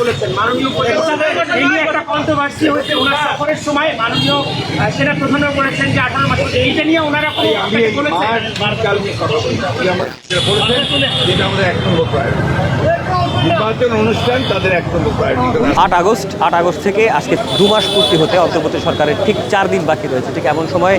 বলেছেন মাননীয় এই নিয়ে একটা কন্ট্রোভার্সি হয়েছে ওনার সফরের সময় মাননীয় সেনা প্রধানও বলেছেন যে 18 মাস এইটা নিয়ে ওনারা বলেছেন যেটা আমরা 1 নম্বর প্রায়োরিটি নির্বাচন অনুষ্ঠান তাদের 1 নম্বর প্রায়োরিটি। 8 আগস্ট থেকে আজকে 2 মাস পূর্তি হতে অন্তর্বর্তী সরকারের ঠিক 4 দিন বাকি রয়েছে। ঠিক এমন সময়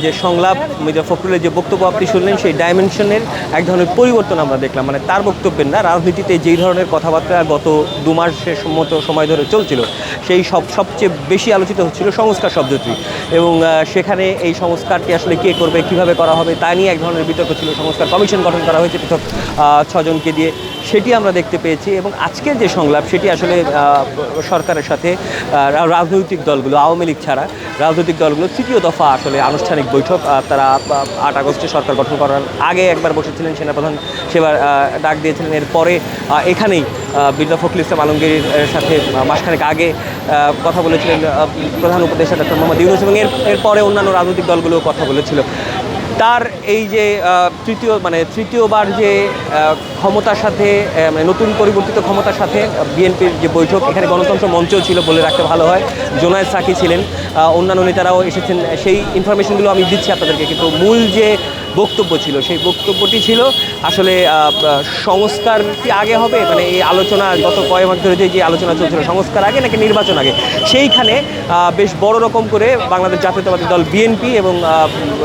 যে সংলাপ মির্জা ফখরুলের যে বক্তব্য আপনি শুনলেন সেই ডাইমেনশনের এক ধরনের পরিবর্তন আমরা দেখলাম। মানে তার বক্তব্যের না, রাজনীতিতে যেই ধরনের কথাবার্তা গত 2 মাসের মতো সময় ধরে চলছিল সেই সবচেয়ে বেশি আলোচিত হচ্ছিল সংস্কার শব্দটি, এবং সেখানে এই সংস্কারটি আসলে কে করবে, কিভাবে করা হবে তা নিয়ে এক ধরনের বিতর্ক ছিল। সংস্কার কমিশন গঠন করা হয়েছে পৃথক 6 জনকে দিয়ে, সেটি আমরা দেখতে পেয়েছি। এবং আজকের যে সংলাপ সেটি আসলে সরকারের সাথে রাজনৈতিক দলগুলো, আওয়ামী লীগ ছাড়া রাজনৈতিক দলগুলো 3য় দফা আসলে আনুষ্ঠানিক বৈঠক। তারা 8 আগস্টে সরকার গঠন করার আগে একবার বসেছিলেন, সেনাপ্রধান সেবার ডাক দিয়েছিলেন। এরপরে এখানেই মির্জা ফখরুল ইসলাম আলমগীরের সাথে মাসখানেক আগে কথা বলেছিলেন প্রধান উপদেষ্টা ডক্টর মোহাম্মদ ইউনূস, এবং এরপরে অন্যান্য রাজনৈতিক দলগুলোও কথা বলেছিল। তার এই যে তৃতীয়বার যে ক্ষমতার সাথে মানে নতুন পরিবর্তিত ক্ষমতার সাথে বিএনপির যে বৈঠক, এখানে গণতন্ত্র মঞ্চও ছিল বলে রাখতে ভালো হয়, জোনায়েদ সাকি ছিলেন, অন্যান্য নেতারাও এসেছেন। সেই ইনফরমেশনগুলো আমি দিচ্ছি আপনাদেরকে, কিন্তু মূল যে বক্তব্য ছিল সেই বক্তব্যটি ছিল আসলে সংস্কারটি আগে হবে, মানে এই আলোচনা গত কয়েক মাস ধরে যে আলোচনা চলছিল সংস্কার আগে নাকি নির্বাচন আগে, সেইখানে বেশ বড় রকম করে বাংলাদেশ জাতীয়তাবাদী দল বিএনপি এবং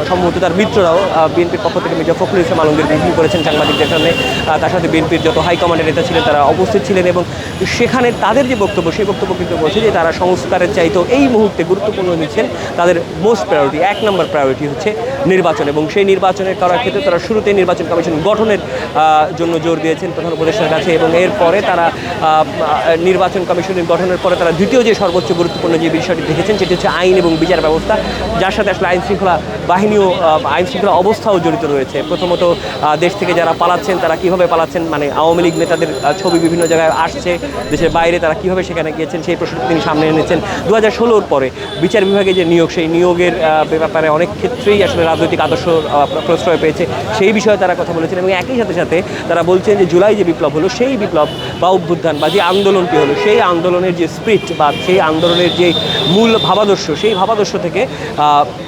সম্ভবত তার মিত্ররাও বিএনপির পক্ষ থেকে মির্জা ফখরুল ইসলাম আলমগীর ব্রিফিং করেছেন সাংবাদিকদের সামনে। তার সাথে বিএনপির যত হাইকমান্ডের নেতা ছিলেন তারা উপস্থিত ছিলেন, এবং সেখানে তাদের যে বক্তব্য সেই বক্তব্য কিন্তু বলছে যে তারা সংস্কারের চাইতেও এই মুহূর্তে গুরুত্বপূর্ণ নিচ্ছেন, তাদের মোস্ট প্রায়োরিটি 1 নম্বর প্রায়োরিটি হচ্ছে নির্বাচন। এবং সেই নির্বাচনের করার ক্ষেত্রে তারা শুরুতেই নির্বাচন কমিশন গঠনের জন্য জোর দিয়েছেন প্রধান উপদেষ্টার কাছে, এবং এরপরে তারা নির্বাচন কমিশনের গঠনের পরে তারা দ্বিতীয় যে সর্বোচ্চ গুরুত্বপূর্ণ যে বিষয়টি দেখেছেন সেটি হচ্ছে আইন এবং বিচার ব্যবস্থা, যার সাথে আসলে আইন শৃঙ্খলা বাহিনীও আইন শৃঙ্খলা অবস্থাও জড়িত রয়েছে। প্রথমত দেশ থেকে যারা পালাচ্ছেন তারা কীভাবে পালাচ্ছেন, মানে আওয়ামী লীগ নেতাদের ছবি বিভিন্ন জায়গায় আসছে দেশের বাইরে, তারা কীভাবে সেখানে গিয়েছেন সেই প্রশ্নটি তিনি সামনে এনেছেন। 2016 পরে বিচার বিভাগে যে নিয়োগ, সেই নিয়োগের ব্যাপারে অনেক ক্ষেত্রেই আসলে রাজনৈতিক আদর্শ প্রশ্রয় পেয়েছে, সেই বিষয়ে তারা কথা বলেছেন। এবং একই সাথে সাথে তারা বলছেন যে জুলাই যে বিপ্লব হলো, সেই বিপ্লব বা অভ্যুত্থান বা যে আন্দোলনটি হলো, সেই আন্দোলনের যে স্পিরিট বা সেই আন্দোলনের যে মূল ভাবাদর্শ, সেই ভাবাদর্শ থেকে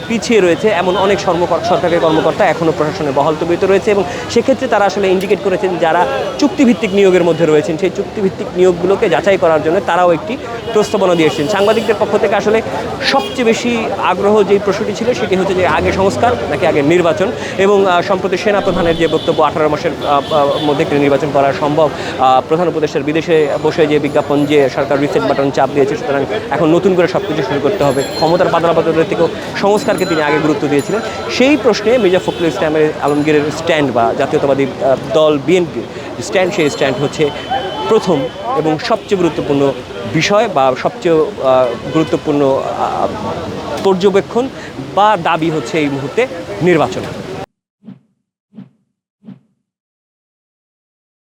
পিছিয়ে রয়েছে এমন অনেক সরকারি কর্মকর্তা এখনও প্রশাসনের বহাল তবিয়তে রয়েছে। এবং সেক্ষেত্রে তারা আসলে ইন্ডিকেট করেছেন যারা চুক্তিভিত্তিক নিয়োগের মধ্যে রয়েছেন সেই চুক্তিভিত্তিক নিয়োগগুলোকে যাচাই করার জন্য তারাও একটি প্রস্তাবনা দিয়ে এসেছেন। সাংবাদিকদের পক্ষ থেকে আসলে সবচেয়ে বেশি আগ্রহ যেই প্রশ্নটি ছিল সেটি হচ্ছে যে আগে সংস্কার নাকি আগে নির্বাচন। এবং সম্প্রতি সেনা প্রধানের যে বক্তব্য 18 মাসের মধ্যে একটি নির্বাচন করা সম্ভব, প্রধান উপদেষ্টার বিদেশে বসে যে বিজ্ঞাপন যে সরকার রিসেট বাটন চাপ দিয়েছে, সুতরাং এখন নতুন করে সব কিছু শুরু করতে হবে, ক্ষমতার পাদলাবদলের থেকেও সংস্কারকে তিনি আগে গুরুত্ব দিয়েছিলেন। সেই প্রশ্নে মির্জা ফখরুল ইসলাম আলমগীরের স্ট্যান্ড বা জাতীয়তাবাদী দল বিএনপির স্ট্যান্ড, সেই স্ট্যান্ড হচ্ছে প্রথম এবং সবচেয়ে গুরুত্বপূর্ণ বিষয় বা সবচেয়ে গুরুত্বপূর্ণ পর্যবেক্ষণ বা দাবি হচ্ছে এই মুহূর্তে নির্বাচন।